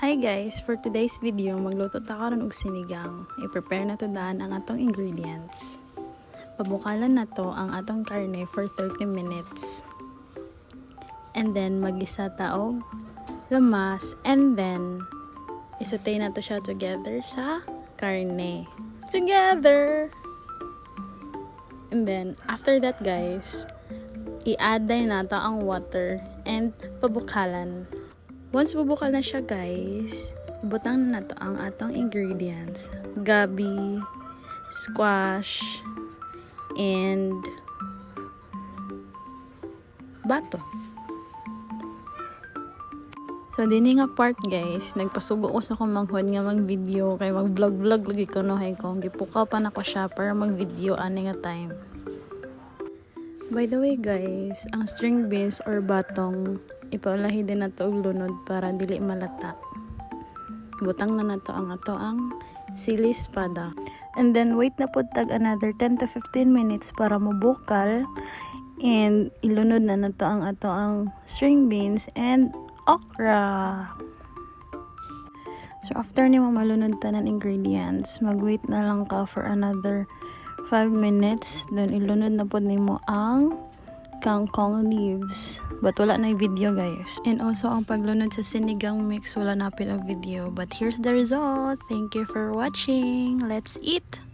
Hi guys! For today's video, magluto ta karon og sinigang. I-prepare na to daan ang atong ingredients. Pabukalan na to ang atong karne for 30 minutes. And then magisa ta og lamas and then isutay na to siya together sa karne. Together! And then after that guys, i-add na to ang water and pabukalan. Once bubukal na siya guys, ibutang na to ang atong ingredients. Gabi, squash, and bato. So dini nga part guys, nagpasugo ko sa kumanghod nga mag-video kay mag-vlog lagi ko no hay ko. Gipukaw pa na ko siya para mag-video ani nga time. By the way guys, ang string beans or batong ipaulahi din na to og lunod para dili malata. Butang na nato ang sili espada. And then wait na pud tag another 10 to 15 minutes para mubukal and ilunod na nato ang string beans and okra. So after nimo malunod tanan ingredients, mag-wait na lang ka for another 5 minutes. Then ilunod na pud nimo ang kangkong leaves. But wala na video guys. And also ang paglunod sa sinigang mix wala na pilang video. But here's the result. Thank you for watching. Let's eat!